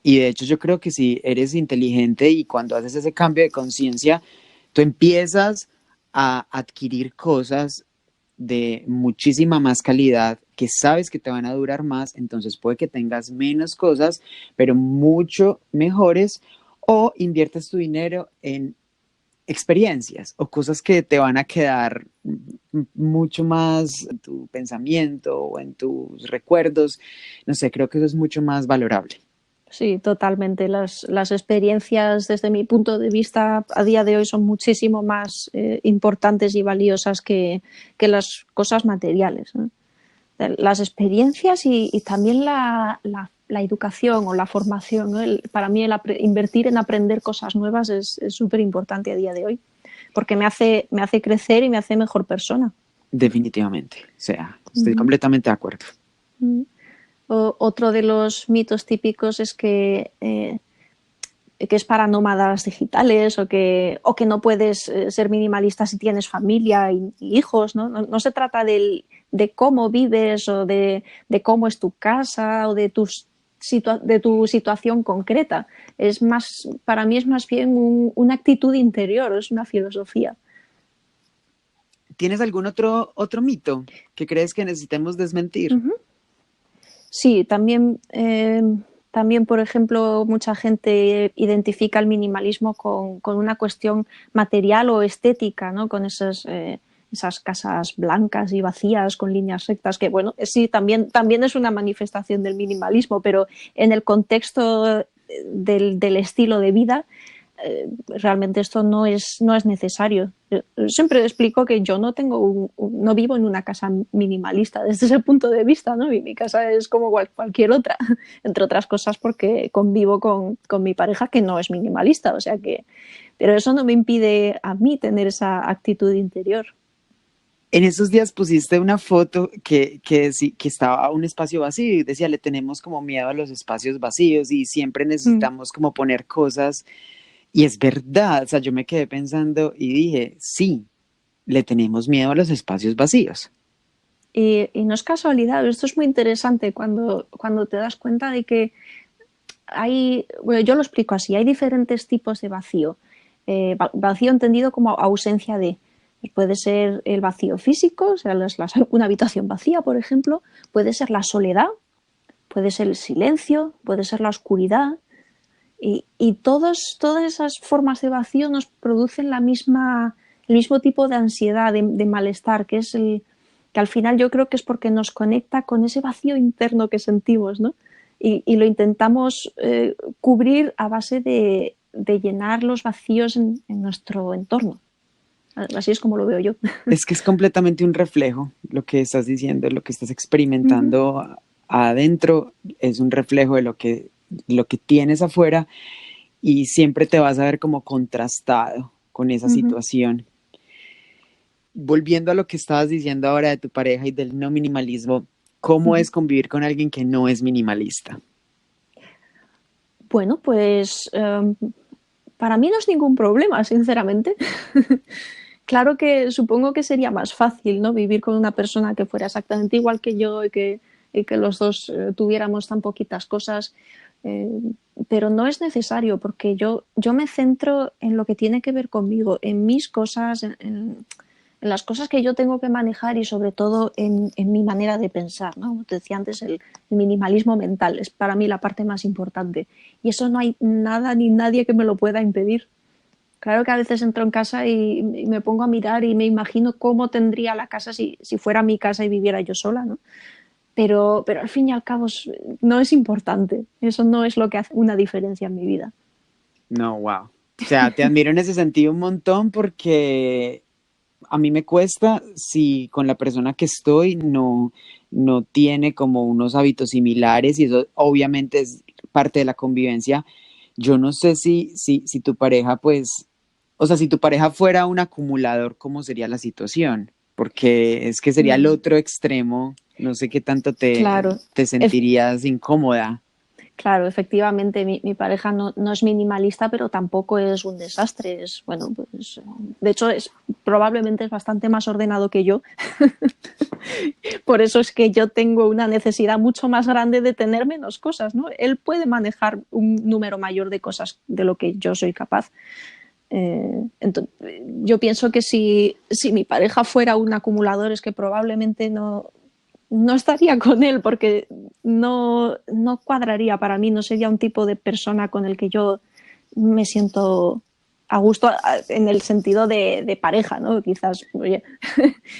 Y de hecho yo creo que si eres inteligente y cuando haces ese cambio de conciencia, tú empiezas a adquirir cosas de muchísima más calidad que sabes que te van a durar más, entonces puede que tengas menos cosas, pero mucho mejores, o inviertes tu dinero en experiencias o cosas que te van a quedar mucho más en tu pensamiento o en tus recuerdos. No sé, creo que eso es mucho más valorable. Sí, totalmente. Las experiencias, desde mi punto de vista, a día de hoy son muchísimo más importantes y valiosas que las cosas materiales, ¿no? Las experiencias y también la educación o la formación, ¿no? Para mí invertir en aprender cosas nuevas es súper importante a día de hoy, porque me hace crecer y me hace mejor persona. Definitivamente, o sea, estoy completamente de acuerdo. Otro de los mitos típicos es que es para nómadas digitales o que no puedes ser minimalista si tienes familia y hijos, ¿no? No se trata de cómo vives o de cómo es tu casa o de tu situación concreta. Para mí es más bien una actitud interior, es una filosofía. ¿Tienes algún otro mito que crees que necesitemos desmentir? Uh-huh. Sí, también, por ejemplo, mucha gente identifica el minimalismo con una cuestión material o estética, ¿no? Con esas casas blancas y vacías con líneas rectas, que bueno, sí, también es una manifestación del minimalismo, pero en el contexto del estilo de vida, realmente esto no es necesario. Yo siempre explico que yo no vivo en una casa minimalista desde ese punto de vista, ¿no? Mi casa es como cualquier otra, entre otras cosas porque convivo con mi pareja que no es minimalista, o sea que, pero eso no me impide a mí tener esa actitud interior. En esos días pusiste una foto que estaba un espacio vacío y decía, le tenemos como miedo a los espacios vacíos y siempre Mm. necesitamos como poner cosas. Y es verdad, o sea, yo me quedé pensando y dije, sí, le tenemos miedo a los espacios vacíos. Y no es casualidad, esto es muy interesante cuando te das cuenta de que hay, bueno, yo lo explico así, hay diferentes tipos de vacío. Vacío entendido como ausencia de. Puede ser el vacío físico, o sea, una habitación vacía, por ejemplo, puede ser la soledad, puede ser el silencio, puede ser la oscuridad. Y todas esas formas de vacío nos producen el mismo tipo de ansiedad, de malestar, que al final yo creo que es porque nos conecta con ese vacío interno que sentimos, ¿no? Y lo intentamos cubrir a base de llenar los vacíos en nuestro entorno. Así es como lo veo yo. Es que es completamente un reflejo lo que estás diciendo, lo que estás Uh -huh. experimentando adentro es un reflejo de lo que tienes afuera y siempre te vas a ver como contrastado con esa Uh -huh. situación. Volviendo a lo que estabas diciendo ahora de tu pareja y del no minimalismo, Uh ¿cómo -huh. es convivir con alguien que no es minimalista? Bueno, pues para mí no es ningún problema, sinceramente. Claro que supongo que sería más fácil, ¿no? Vivir con una persona que fuera exactamente igual que yo y que los dos tuviéramos tan poquitas cosas. Eh, pero no es necesario porque yo me centro en lo que tiene que ver conmigo, en mis cosas, en las cosas que yo tengo que manejar y sobre todo en mi manera de pensar, ¿no? Como te decía antes, el minimalismo mental es para mí la parte más importante. Y eso no hay nada ni nadie que me lo pueda impedir. Claro que a veces entro en casa y me pongo a mirar y me imagino cómo tendría la casa si fuera mi casa y viviera yo sola, ¿no? Pero al fin y al cabo no es importante. Eso no es lo que hace una diferencia en mi vida. No, wow. O sea, te admiro en ese sentido un montón porque a mí me cuesta si con la persona que estoy no tiene como unos hábitos similares y eso obviamente es parte de la convivencia. Yo no sé si tu pareja, pues, o sea, si tu pareja fuera un acumulador, ¿cómo sería la situación? Porque es que sería el Mm, otro extremo, no sé qué tanto claro. te sentirías incómoda. Claro, efectivamente, mi pareja no es minimalista, pero tampoco es un desastre. Es, bueno, pues, de hecho, probablemente es bastante más ordenado que yo. Por eso es que yo tengo una necesidad mucho más grande de tener menos cosas, ¿no? Él puede manejar un número mayor de cosas de lo que yo soy capaz. Entonces, yo pienso que si mi pareja fuera un acumulador es que probablemente no estaría con él porque no cuadraría para mí, no sería un tipo de persona con el que yo me siento a gusto en el sentido de pareja, ¿no? Quizás, oye,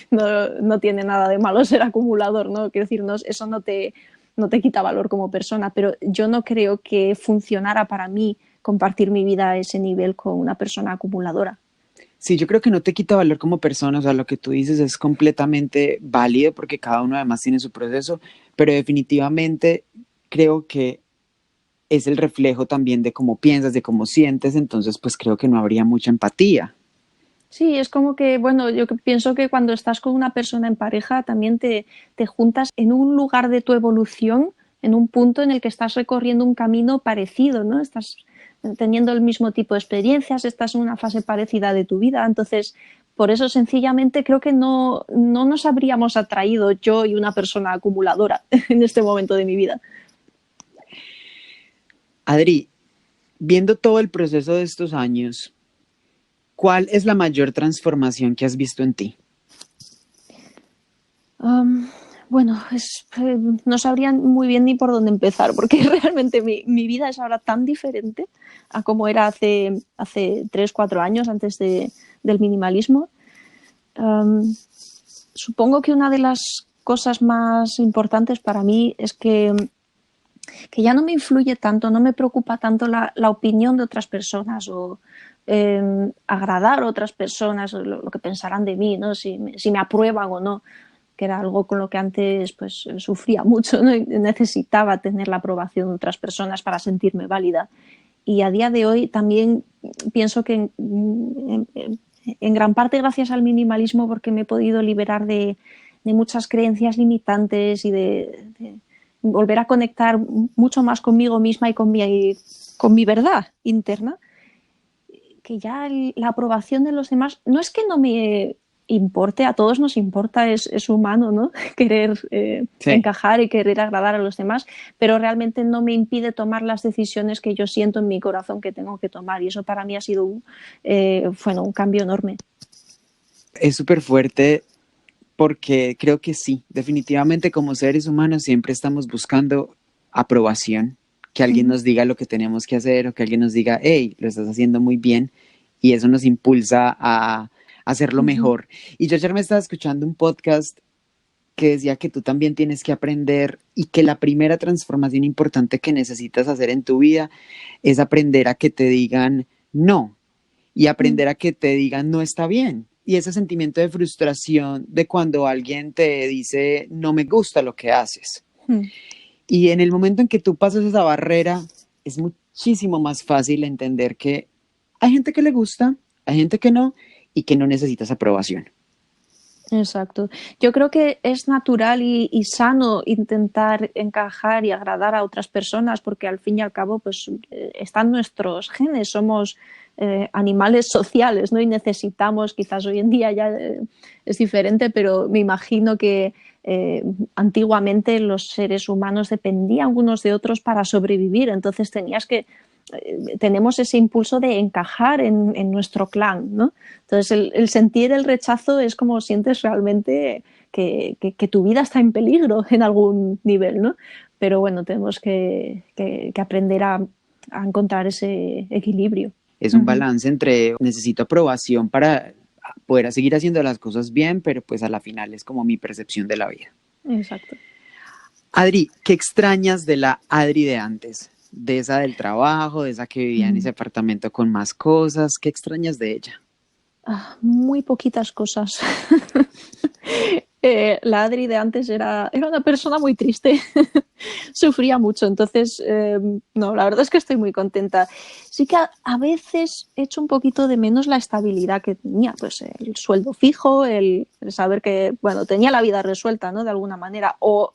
no tiene nada de malo ser acumulador, ¿no? Quiero decir, eso no te quita valor como persona, pero yo no creo que funcionara para mí compartir mi vida a ese nivel con una persona acumuladora. Sí, yo creo que no te quita valor como persona, o sea, lo que tú dices es completamente válido porque cada uno además tiene su proceso, pero definitivamente creo que es el reflejo también de cómo piensas, de cómo sientes, entonces pues creo que no habría mucha empatía. Sí, es como que, bueno, yo pienso que cuando estás con una persona en pareja también te juntas en un lugar de tu evolución, en un punto en el que estás recorriendo un camino parecido, ¿no? Estás teniendo el mismo tipo de experiencias, estás en una fase parecida de tu vida, entonces por eso sencillamente creo que no nos habríamos atraído yo y una persona acumuladora en este momento de mi vida. Adri, viendo todo el proceso de estos años, ¿cuál es la mayor transformación que has visto en ti? Um, bueno, no sabría muy bien ni por dónde empezar, porque realmente mi vida es ahora tan diferente a como era hace 3, 4 años antes del minimalismo. Um, Supongo que una de las cosas más importantes para mí es que ya no me influye tanto, no me preocupa tanto la opinión de otras personas o agradar a otras personas, lo que pensarán de mí, ¿no? Si me aprueban o no, que era algo con lo que antes pues sufría mucho, ¿no? Necesitaba tener la aprobación de otras personas para sentirme válida. Y a día de hoy también pienso que en gran parte gracias al minimalismo, porque me he podido liberar de muchas creencias limitantes y de volver a conectar mucho más conmigo misma y con mi verdad interna, que ya la aprobación de los demás, no es que no me importe, a todos nos importa, es humano, ¿no? Querer Sí. encajar y querer agradar a los demás, pero realmente no me impide tomar las decisiones que yo siento en mi corazón que tengo que tomar, y eso para mí ha sido un cambio enorme. Es súper fuerte porque creo que sí, definitivamente como seres humanos siempre estamos buscando aprobación, que alguien nos diga lo que tenemos que hacer o que alguien nos diga, hey, lo estás haciendo muy bien, y eso nos impulsa a hacerlo mejor. Y yo ayer me estaba escuchando un podcast que decía que tú también tienes que aprender y que la primera transformación importante que necesitas hacer en tu vida es aprender a que te digan no y aprender a que te digan no está bien. Y ese sentimiento de frustración de cuando alguien te dice no me gusta lo que haces. Y en el momento en que tú pasas esa barrera, es muchísimo más fácil entender que hay gente que le gusta, hay gente que no, y que no necesitas aprobación. Exacto. Yo creo que es natural y sano intentar encajar y agradar a otras personas, porque al fin y al cabo pues están nuestros genes, somos animales sociales, ¿no? Y necesitamos, quizás hoy en día ya es diferente, pero me imagino que antiguamente los seres humanos dependían unos de otros para sobrevivir, entonces tenemos ese impulso de encajar en nuestro clan, ¿no? Entonces el sentir el rechazo es como sientes realmente que tu vida está en peligro en algún nivel, ¿no? Pero bueno, tenemos que aprender a encontrar ese equilibrio. Es un balance entre necesito aprobación para poder seguir haciendo las cosas bien, pero pues a la final es como mi percepción de la vida. Exacto. Adri, ¿qué extrañas de la Adri de antes? De esa del trabajo, de esa que vivía en ese apartamento con más cosas. ¿Qué extrañas de ella? Muy poquitas cosas. La Adri de antes era una persona muy triste. Sufría mucho, entonces no, la verdad es que estoy muy contenta. Sí que a veces echo un poquito de menos la estabilidad que tenía, pues el sueldo fijo, el saber que, bueno, tenía la vida resuelta, ¿no? De alguna manera, o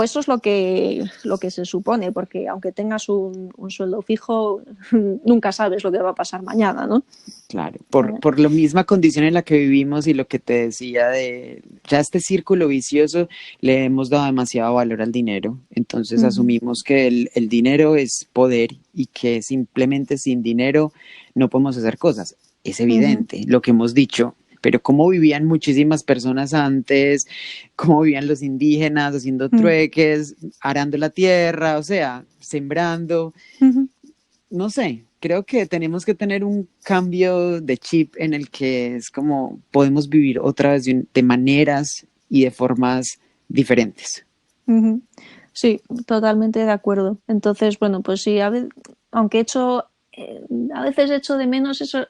eso es lo que se supone, porque aunque tengas un sueldo fijo, nunca sabes lo que va a pasar mañana, ¿no? Claro, por la misma condición en la que vivimos y lo que te decía de ya este círculo vicioso, le hemos dado demasiado valor al dinero, entonces asumimos que el dinero es poder y que simplemente sin dinero no podemos hacer cosas. Es evidente lo que hemos dicho. Pero cómo vivían muchísimas personas antes, cómo vivían los indígenas haciendo trueques, arando la tierra, o sea, sembrando. No sé, creo que tenemos que tener un cambio de chip en el que es como podemos vivir otra vez de maneras y de formas diferentes. Sí, totalmente de acuerdo. Entonces, bueno, pues sí, aunque a veces echo de menos eso,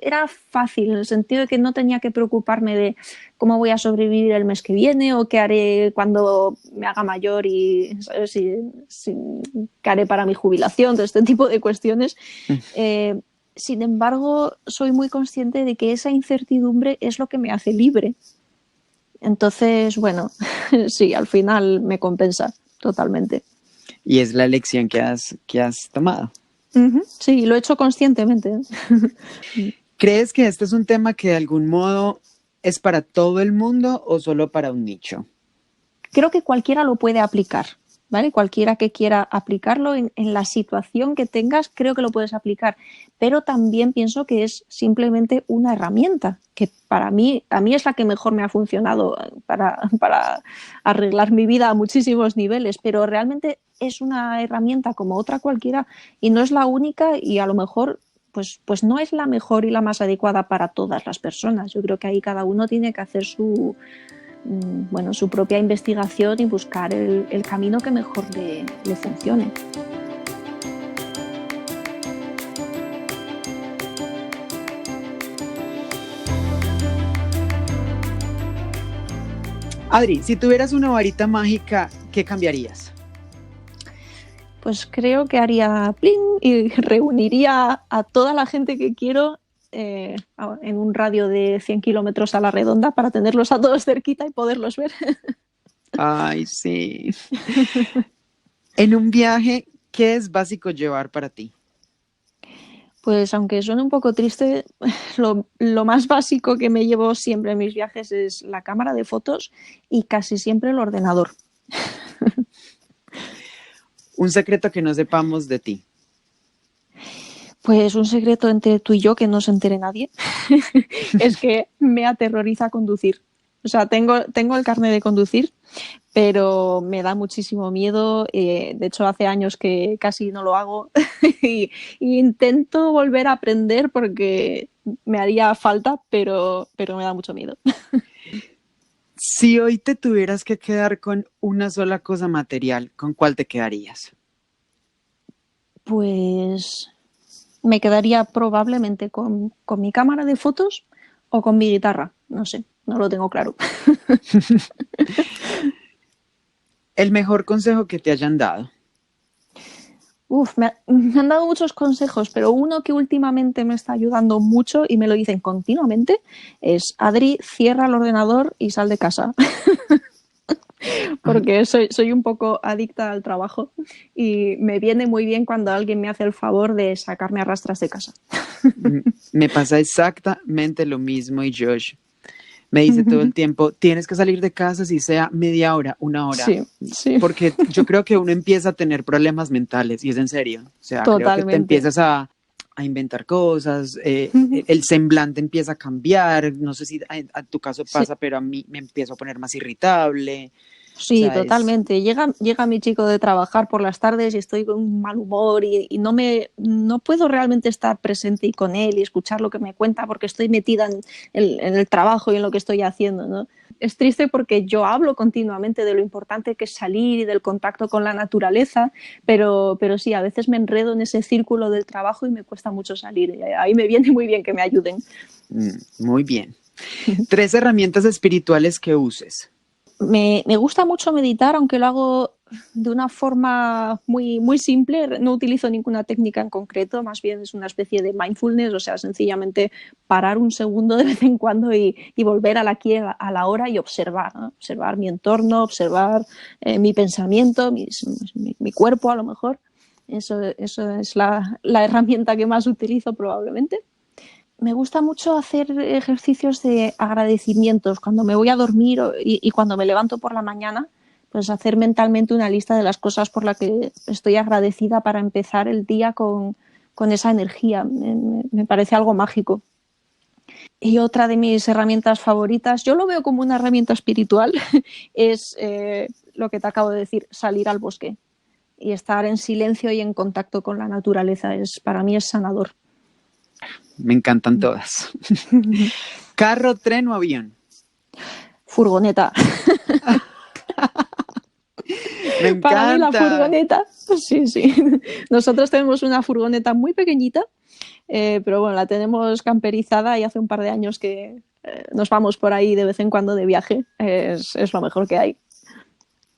era fácil en el sentido de que no tenía que preocuparme de cómo voy a sobrevivir el mes que viene o qué haré cuando me haga mayor y ¿sabes? Qué haré para mi jubilación, todo este tipo de cuestiones. Sin embargo, soy muy consciente de que esa incertidumbre es lo que me hace libre. Entonces, bueno, sí, al final me compensa totalmente. Y es la lección que has tomado. Sí, lo he hecho conscientemente. ¿Crees que este es un tema que de algún modo es para todo el mundo o solo para un nicho? Creo que cualquiera lo puede aplicar, ¿vale? Cualquiera que quiera aplicarlo en la situación que tengas, creo que lo puedes aplicar. Pero también pienso que es simplemente una herramienta que a mí es la que mejor me ha funcionado para arreglar mi vida a muchísimos niveles, pero realmente es una herramienta como otra cualquiera y no es la única y a lo mejor pues no es la mejor y la más adecuada para todas las personas. Yo creo que ahí cada uno tiene que hacer su propia investigación y buscar el camino que mejor le funcione. Adri, si tuvieras una varita mágica, ¿qué cambiarías? Pues creo que haría pling y reuniría a toda la gente que quiero en un radio de 100 kilómetros a la redonda para tenerlos a todos cerquita y poderlos ver. Ay, sí. En un viaje, ¿qué es básico llevar para ti? Pues aunque suene un poco triste, lo más básico que me llevo siempre en mis viajes es la cámara de fotos y casi siempre el ordenador. Un secreto que no sepamos de ti. Pues un secreto entre tú y yo que no se entere nadie es que me aterroriza conducir. O sea, tengo el carnet de conducir, pero me da muchísimo miedo. De hecho, hace años que casi no lo hago y intento volver a aprender porque me haría falta, pero me da mucho miedo. Si hoy te tuvieras que quedar con una sola cosa material, ¿con cuál te quedarías? Pues me quedaría probablemente con mi cámara de fotos o con mi guitarra. No sé, no lo tengo claro. El mejor consejo que te hayan dado. Me han dado muchos consejos, pero uno que últimamente me está ayudando mucho y me lo dicen continuamente es: Adri, cierra el ordenador y sal de casa. Porque soy un poco adicta al trabajo y me viene muy bien cuando alguien me hace el favor de sacarme a rastras de casa. Me pasa exactamente lo mismo y Josh me dice todo el tiempo, tienes que salir de casa si sea media hora, una hora. Sí, sí. Porque yo creo que uno empieza a tener problemas mentales y es en serio. O sea, Totalmente. Creo que te empiezas a inventar cosas, el semblante empieza a cambiar, no sé si a tu caso pasa, sí. Pero a mí me empiezo a poner más irritable. Sí, o sea, totalmente. Llega mi chico de trabajar por las tardes y estoy con un mal humor y no puedo realmente estar presente y con él y escuchar lo que me cuenta porque estoy metida en el trabajo y en lo que estoy haciendo, ¿no? Es triste porque yo hablo continuamente de lo importante que es salir y del contacto con la naturaleza, pero sí, a veces me enredo en ese círculo del trabajo y me cuesta mucho salir. Y ahí me viene muy bien que me ayuden. Muy bien. 3 herramientas espirituales que uses. Me gusta mucho meditar, aunque lo hago de una forma muy, muy simple. No utilizo ninguna técnica en concreto, más bien es una especie de mindfulness, o sea, sencillamente parar un segundo de vez en cuando y volver al aquí, a la hora y observar, ¿no? Observar mi entorno, observar mi pensamiento, mi cuerpo a lo mejor. Eso es la herramienta que más utilizo probablemente. Me gusta mucho hacer ejercicios de agradecimientos cuando me voy a dormir y cuando me levanto por la mañana, pues hacer mentalmente una lista de las cosas por las que estoy agradecida para empezar el día con esa energía. Me parece algo mágico. Y otra de mis herramientas favoritas, yo lo veo como una herramienta espiritual, es lo que te acabo de decir, salir al bosque y estar en silencio y en contacto con la naturaleza. Para mí es sanador. Me encantan todas. ¿Carro, tren o avión? Furgoneta. Me encanta. Para mí la furgoneta, sí. Nosotros tenemos una furgoneta muy pequeñita, pero bueno, la tenemos camperizada y hace un par de años que nos vamos por ahí de vez en cuando de viaje. Es lo mejor que hay.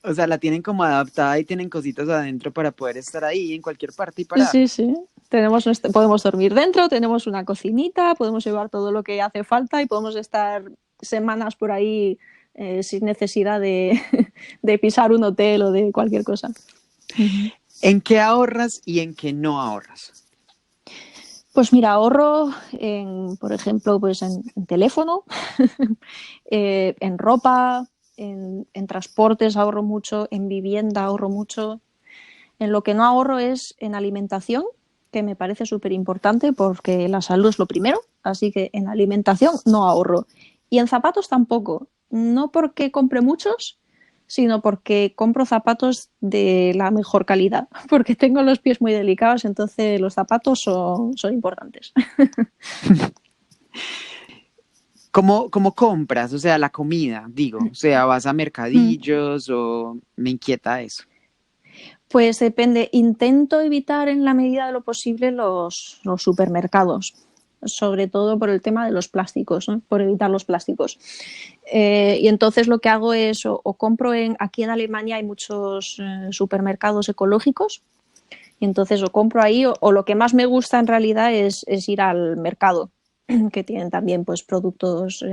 O sea, la tienen como adaptada y tienen cositas adentro para poder estar ahí en cualquier parte y parar. Sí. Podemos dormir dentro, tenemos una cocinita, podemos llevar todo lo que hace falta y podemos estar semanas por ahí sin necesidad de pisar un hotel o de cualquier cosa. ¿En qué ahorras y en qué no ahorras? Pues mira, ahorro por ejemplo, pues en teléfono, en ropa, en transportes ahorro mucho, en vivienda ahorro mucho. En lo que no ahorro es en alimentación, que me parece súper importante porque la salud es lo primero, así que en alimentación no ahorro. Y en zapatos tampoco, no porque compre muchos, sino porque compro zapatos de la mejor calidad, porque tengo los pies muy delicados, entonces los zapatos son importantes. ¿Cómo compras? O sea, la comida, digo. O sea, ¿vas a mercadillos o me inquieta eso? Pues depende. Intento evitar en la medida de lo posible los supermercados, sobre todo por el tema de los plásticos, ¿no? Por evitar los plásticos. Y entonces lo que hago es o compro aquí en Alemania hay muchos supermercados ecológicos, y entonces o compro ahí o lo que más me gusta en realidad es ir al mercado. que tienen también pues productos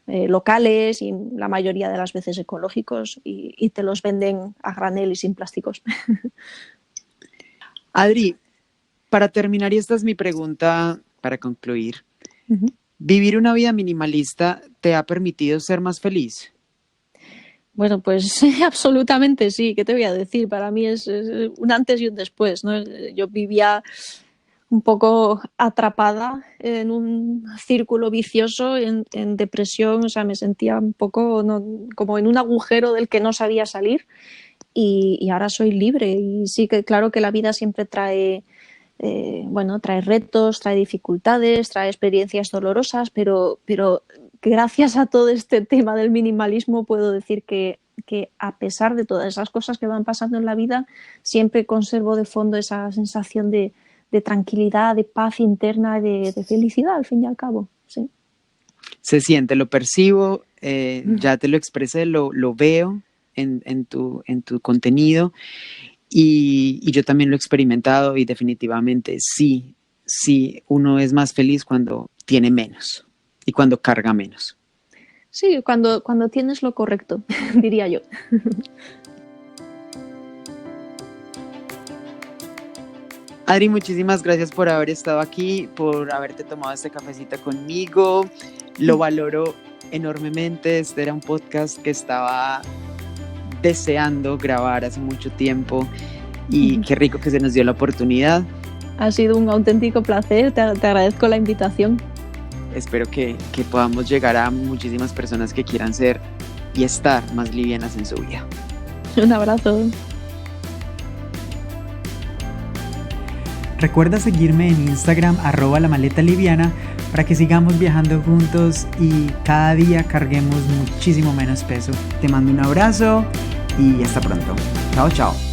locales y la mayoría de las veces ecológicos y te los venden a granel y sin plásticos. Adri, para terminar, y esta es mi pregunta para concluir, ¿vivir una vida minimalista te ha permitido ser más feliz? Bueno, pues absolutamente sí. ¿Qué te voy a decir? Para mí es un antes y un después, ¿no? Yo vivía un poco atrapada en un círculo vicioso, en depresión, o sea, me sentía un poco como en un agujero del que no sabía salir y ahora soy libre. Y sí que claro que la vida siempre trae, trae retos, trae dificultades, trae experiencias dolorosas, pero gracias a todo este tema del minimalismo puedo decir que a pesar de todas esas cosas que van pasando en la vida, siempre conservo de fondo esa sensación de tranquilidad, de paz interna, de felicidad, al fin y al cabo. Sí. Se siente, lo percibo, ya te lo expresé, lo veo en tu contenido y yo también lo he experimentado y definitivamente sí, uno es más feliz cuando tiene menos y cuando carga menos. Sí, cuando tienes lo correcto, diría yo. Adri, muchísimas gracias por haber estado aquí, por haberte tomado este cafecito conmigo. Lo valoro enormemente. Este era un podcast que estaba deseando grabar hace mucho tiempo y qué rico que se nos dio la oportunidad. Ha sido un auténtico placer. Te agradezco la invitación. Espero que podamos llegar a muchísimas personas que quieran ser y estar más livianas en su vida. Un abrazo. Recuerda seguirme en Instagram @lamaletaliviana para que sigamos viajando juntos y cada día carguemos muchísimo menos peso. Te mando un abrazo y hasta pronto. Chao, chao.